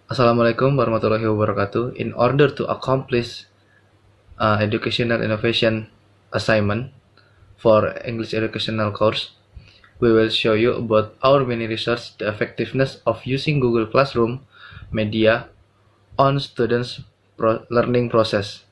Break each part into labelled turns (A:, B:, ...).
A: Assalamualaikum warahmatullahi wabarakatuh. In order to accomplish educational innovation assignment for English educational course, we will show you about our mini research the effectiveness of using Google Classroom media on students' learning process.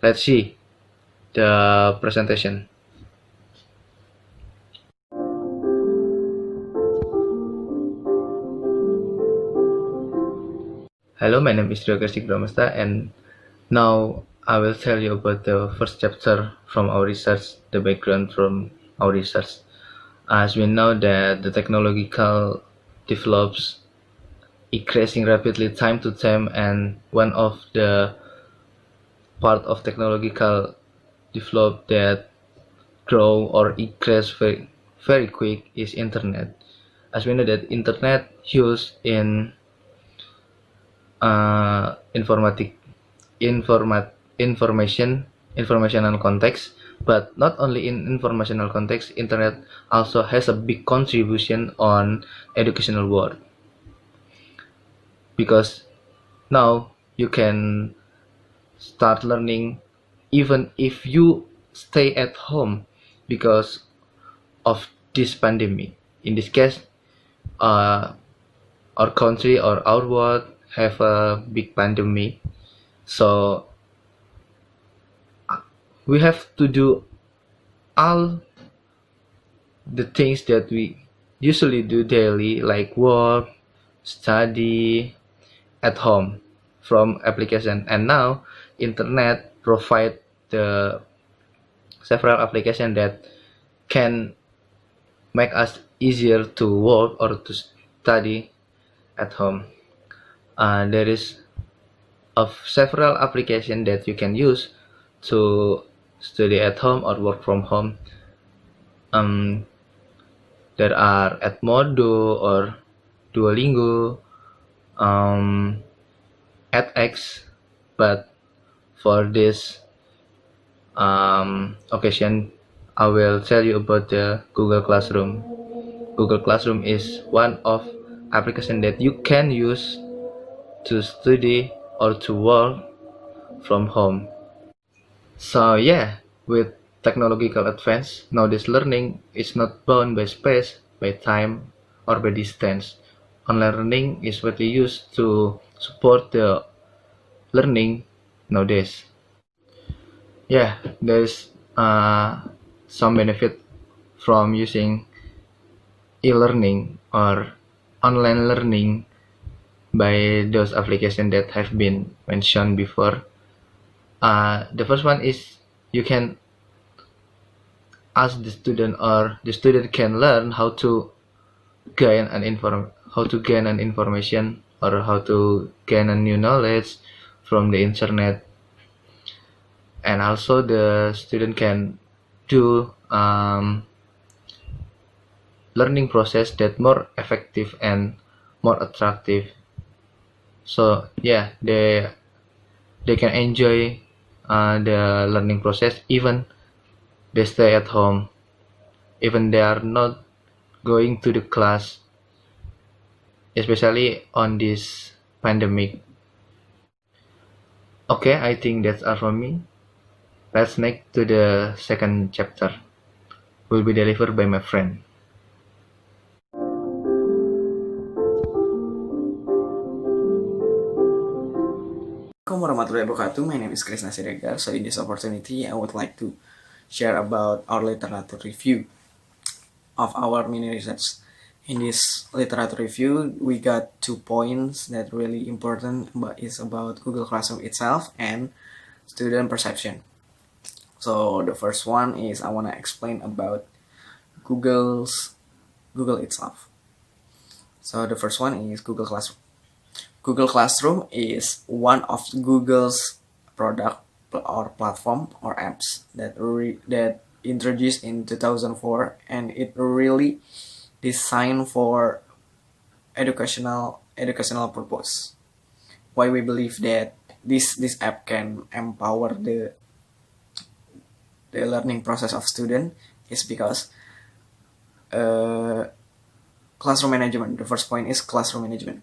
A: Let's see the presentation. Hello, my name is Dragasi Bramasta, and now I will tell you about the first chapter from our research, the background from our research. As we know that the technological develops increasing rapidly time to time, and one of the part of technological develop that grow or increase very quick is internet. As we know that internet used in informatic informational context, but not only in informational context, internet also has a big contribution on educational world, because now you can start learning even if you stay at home because of this pandemic. In this case, uh, our country or our world have a big pandemic, so we have to do all the things that we usually do daily, like work, study at home from application. And now internet provide the several application that can make us easier to work or to study at home. There is of several application that you can use to study at home or work from home. um, there are Edmodo or Duolingo, edX, but for this occasion, I will tell you about the Google Classroom. Google Classroom is one of application that you can use to study or to work from home. So yeah, with technological advance, nowadays learning is not bound by space, by time, or by distance. Online learning is what we use to support the learning nowadays. Yeah, there's some benefit from using e-learning or online learning by those applications that have been mentioned before. The first one is you can ask the student, or the student can learn how to gain an information, or how to gain a new knowledge from the internet. And also the student can do learning process that more effective and more attractive. So yeah, they can enjoy the learning process even they stay at home, even they are not going to the class, especially on this pandemic. Okay, I think that's all from me. Let's next to the second chapter. Will be delivered by my friend.
B: Assalamualaikum warahmatullahi wabarakatuh. My name is Krishna Siregar. So in this opportunity, I would like to share about our literature review of our mini research. In this literature review, we got 2 points that really important, but it's about Google Classroom itself and student perception. So the first one is I want to explain about Google itself. So the first one is Google Classroom. Google Classroom is one of Google's product or platform or apps that introduced in 2004, and it really designed for educational purpose. Why we believe that this app can empower the learning process of student is because classroom management. The first point is classroom management.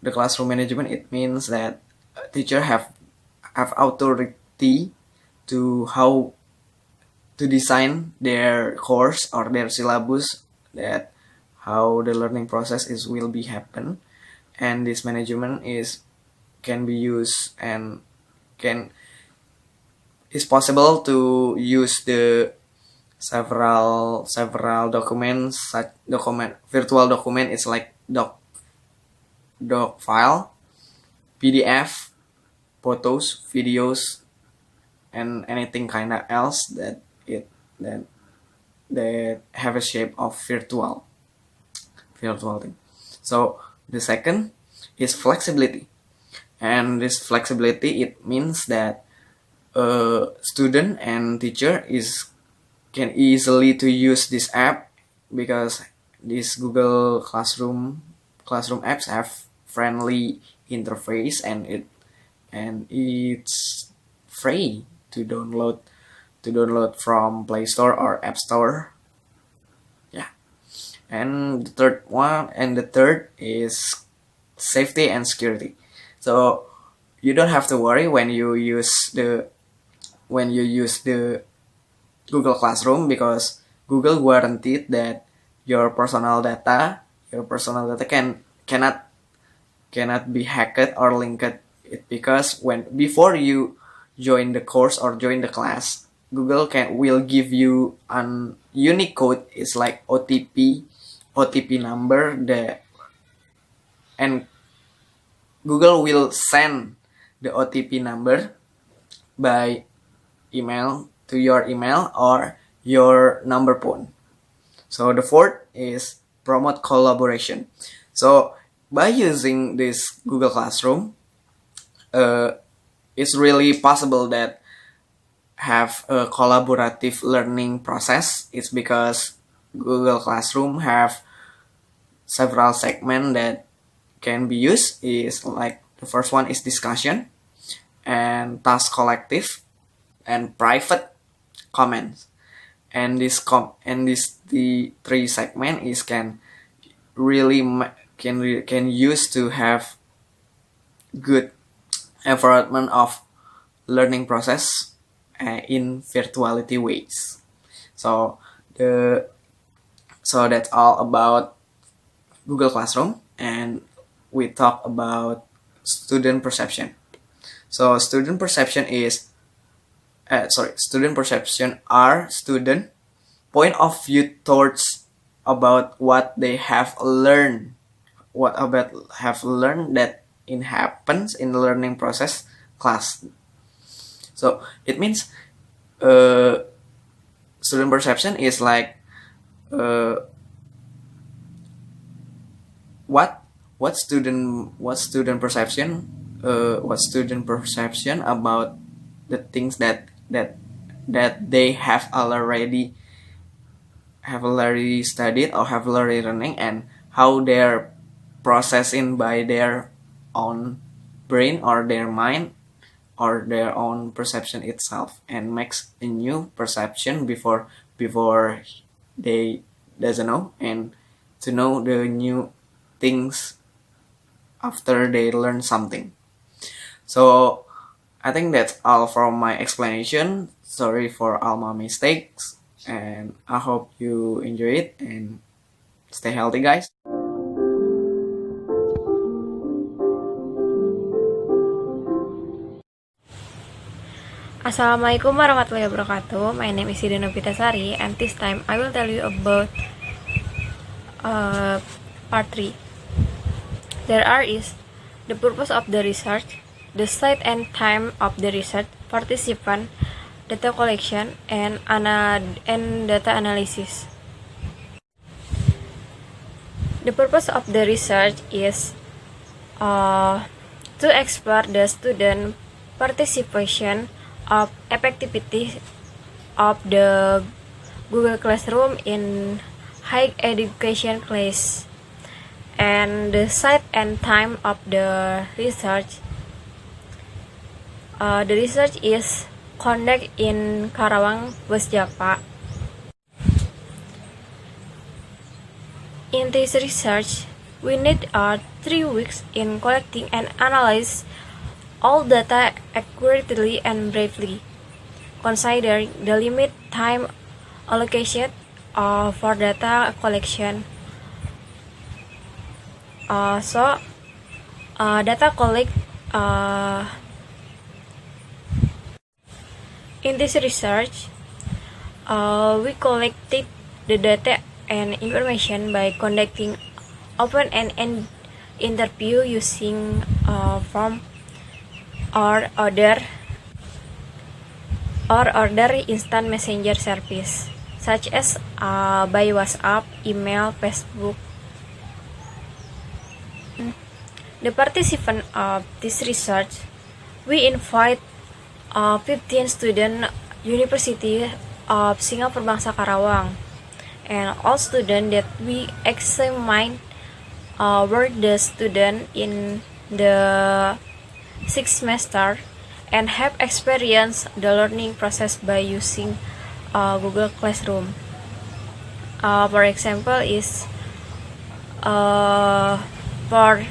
B: The classroom management, it means that teacher have authority to how to design their course or their syllabus, that how the learning process is will be happen, and this management can be used and is possible to use the several documents. Such virtual document is like doc file, PDF, photos, videos, and anything kind of else that have a shape of virtual thing. So the second is flexibility, and this flexibility, it means that a student and teacher can easily to use this app, because these Google Classroom apps have friendly interface, and it's free to download from Play Store or App Store. Yeah. And the third is safety and security. So you don't have to worry when you use the Google Classroom, because Google guaranteed that your personal data cannot be hacked or linked it, because before you join the course or join the class, Google will give you an unique code. It's like OTP number, and Google will send the OTP number by email to your email or your number phone. So the fourth is promote collaboration. So by using this Google Classroom, it's really possible that have a collaborative learning process. It's because Google Classroom have several segments that can be used. Is like the first one is discussion, and task collective, and private comments. And the three segment is can use to have good environment of learning process in virtuality ways. So that's all about Google Classroom, and we talk about student perception. So student perception are student point of view towards about what they have learned, that it happens in the learning process class. So it means student perception is like what student perception about the things that they have already studied or have already learning, and how they're processing by their own brain or their mind or their own perception itself, and makes a new perception before they doesn't know, and to know the new things after they learn something. So I think that's all from my explanation. Sorry for all my mistakes, and I hope you enjoy it, and stay healthy, guys.
C: Assalamualaikum warahmatullahi wabarakatuh. My name is Sidana Pitasari, and this time I will tell you about part 3. There is the purpose of the research, the site and time of the research, participant, data collection, and data analysis. The purpose of the research is to explore the student participation of effectivity of the Google Classroom in higher education class, and the site and time of the research. The research is conducted in Karawang, West Java. In this research, we need 3 weeks in collecting and analyze all data accurately and briefly, considering the limit time allocated for data collection. Data collect in this research, we collected the data and information by conducting open and interview using form or other instant messenger service such as by WhatsApp, email, Facebook. The participants of this research, we invite 15 students University of Singapore Bangsa Karawang, and all students that we examined were the students in the 6th semester and have experienced the learning process by using Google Classroom. For example, is for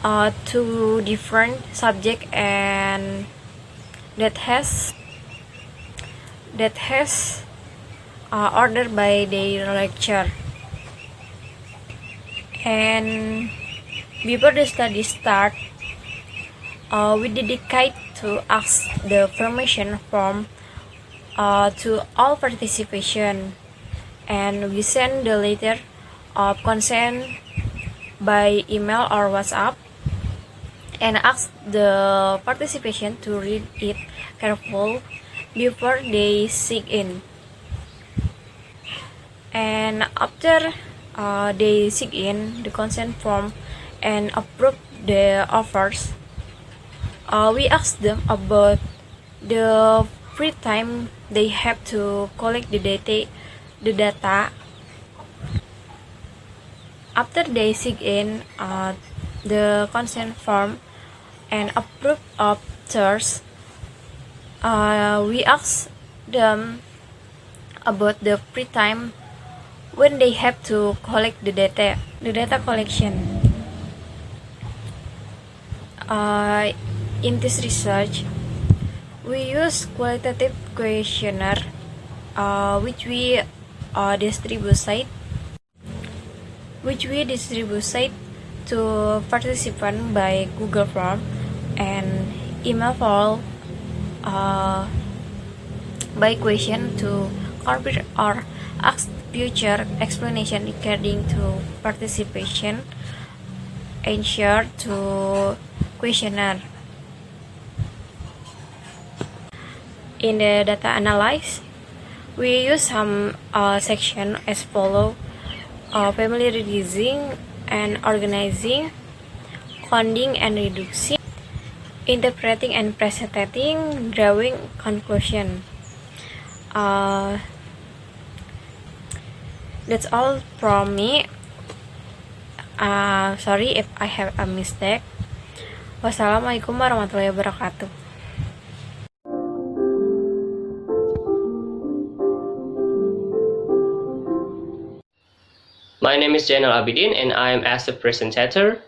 C: 2 different subject and that has ordered by their lecture. And before the study start, we dedicate to ask the permission form to all participation, and we send the letter of consent by email or WhatsApp, and ask the participation to read it carefully before they sign in. And after they sign in the consent form and approve the offers, we ask them about the free time they have to collect the data. After they sign in the consent form and approve offers, we ask them about the free time when they have to collect the data collection. In this research, we use qualitative questionnaire, which we distribute to participants by Google Form and email form by question to corporate or ask future explanation regarding to participation answer to questionnaire. In the data analysis, we use some section as follow: family reducing and organizing, counting and reducing, interpreting and presenting, drawing conclusion. That's all from me. Sorry if I have a mistake. Wassalamualaikum warahmatullahi wabarakatuh.
D: My name is Jainal Abidin and I am as the presenter.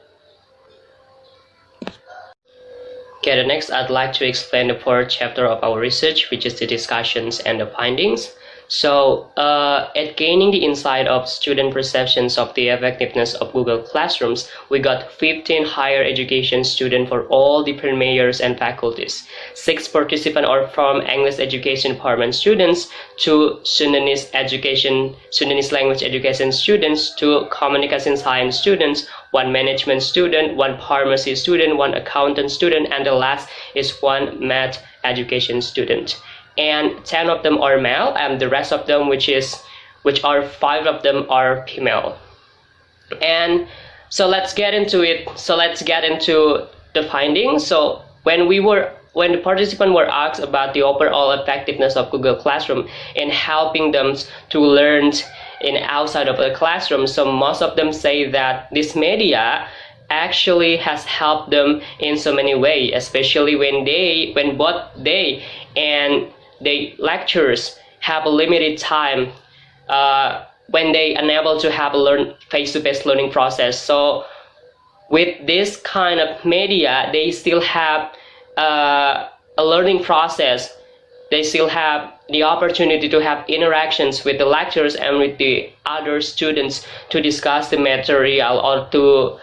D: Okay, next I'd like to explain the fourth chapter of our research, which is the discussions and the findings. So, at gaining the insight of student perceptions of the effectiveness of Google Classrooms, we got 15 higher education students for all different majors and faculties. 6 participants are from English Education Department students, 2 Sundanese language education students, 2 communication science students, 1 management student, 1 pharmacy student, 1 accountant student, and the last is 1 math education student. And 10 of them are male, and the rest of them, which are 5 of them, are female. And so let's get into it. So let's get into the findings. So when the participants were asked about the overall effectiveness of Google Classroom in helping them to learn in outside of the classroom, so most of them say that this media actually has helped them in so many ways, especially when both they and the lecturers have a limited time when they unable to have a learn face-to-face learning process. So with this kind of media, they still have a learning process. They still have the opportunity to have interactions with the lecturers and with the other students to discuss the material, or to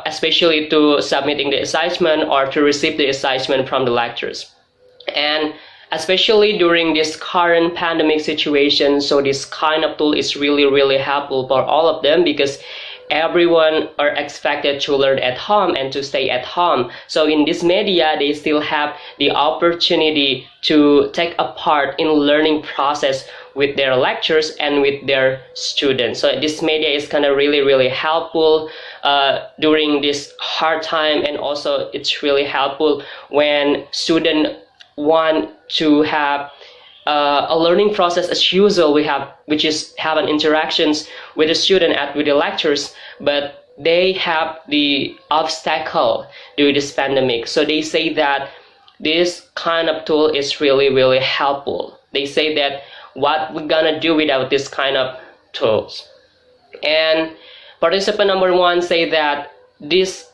D: especially to submitting the assignment or to receive the assignment from the lecturers. And especially during this current pandemic situation, so this kind of tool is really helpful for all of them, because everyone are expected to learn at home and to stay at home. So in this media, they still have the opportunity to take a part in learning process with their lectures and with their students. So this media is kind of really helpful during this hard time, and also it's really helpful when students want to have a learning process as usual, which is have an interactions with the student and with the lectures, but they have the obstacle due to this pandemic. So they say that this kind of tool is really helpful. They say that what we're gonna do without this kind of tools. And participant number 1 say that this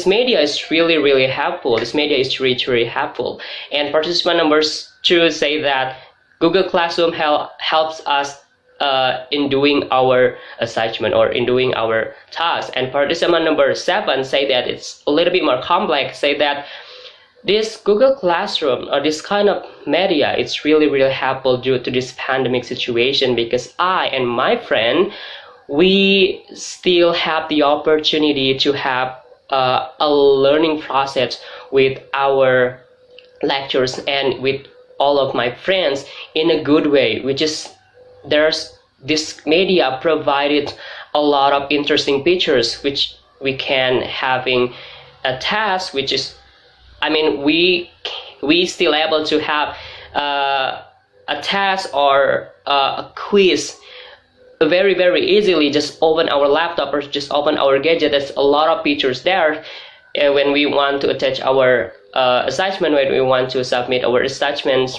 D: media is really helpful. This media is really helpful. And participant number 2 say that Google Classroom helps us in doing our assignment or in doing our task. And participant number 7 say that it's a little bit more complex. Say that this Google Classroom or this kind of media, it's really helpful due to this pandemic situation, because I and my friend, we still have the opportunity to have a learning process with our lectures and with all of my friends in a good way, which is there's this media provided a lot of interesting pictures, which we can having a task, which is, I mean, we still able to have a task or a quiz very easily. Just open our laptop or just open our gadget. There's a lot of features there when we want to attach our assignment, when we want to submit our assignments.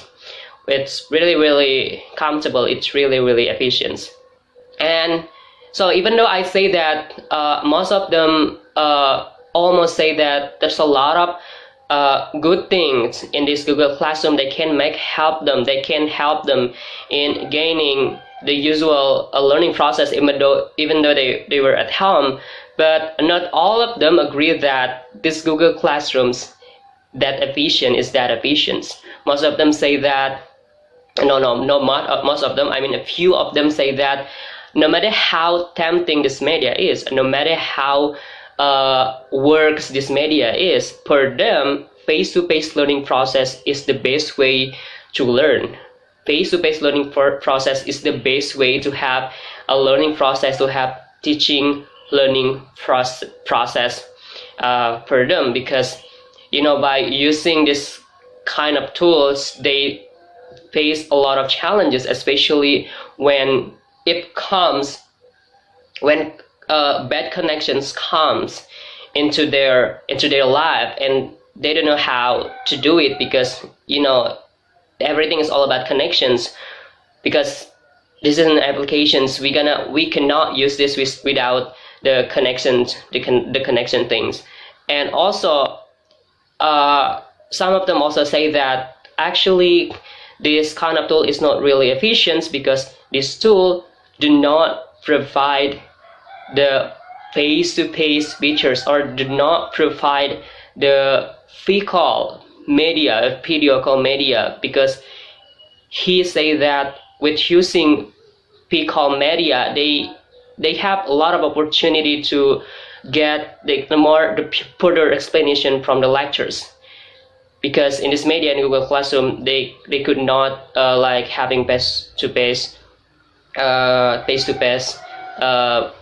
D: It's really comfortable. It's really efficient. And so even though I say that most of them almost say that there's a lot of good things in this Google Classroom, they can help them in gaining the usual learning process, even though they were at home. But not all of them agree that this Google Classrooms that efficient. Most of them say that most of them, I mean a few of them say that no matter how tempting this media is, no matter how works this media is, for them face-to-face learning process is the best way to learn. Face-to-face learning process is the best way to have a learning process, to have teaching learning process for them, because by using this kind of tools, they face a lot of challenges, especially when bad connections comes into their life, and they don't know how to do it, because everything is all about connections. Because this is an applications, we cannot use this without the connections, the connection things. And also some of them also say that actually this kind of tool is not really efficient, because this tool do not provide the face-to-face features, or do not provide the video call media, because he say that with using video call media, they have a lot of opportunity to get the further explanation from the lectures. Because in this media in Google Classroom, they could not like having face-to-face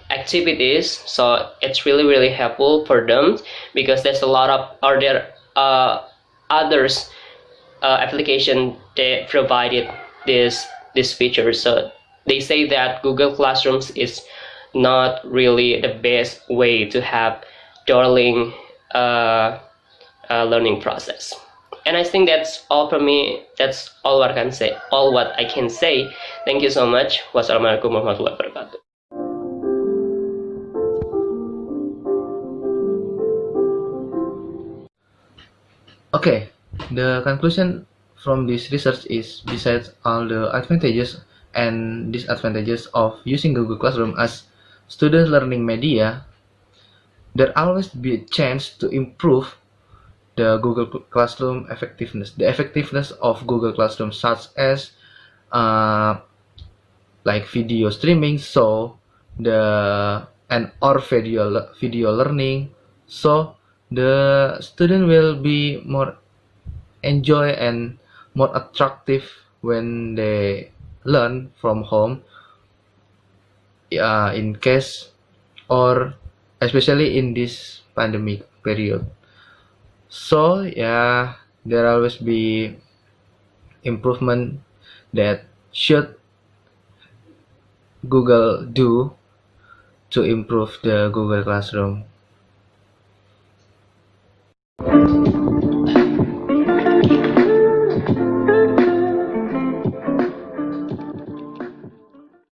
D: activities. So it's really helpful for them, because there's a lot of others application that provided this feature. So they say that Google Classrooms is not really the best way to have darling learning process. And I think that's all from me. That's all what I can say. All what I can say. Thank you so much. Wassalamualaikum warahmatullahi wabarakatuh.
A: Okay, the conclusion from this research is besides all the advantages and disadvantages of using Google Classroom as student learning media, there always be a chance to improve the Google Classroom effectiveness. The effectiveness of Google Classroom, such as uh, like video streaming, so the and or video learning, so the student will be more enjoy and more attractive when they learn from home, in case or especially in this pandemic period. So yeah, there always be improvement that should Google do to improve the Google Classroom.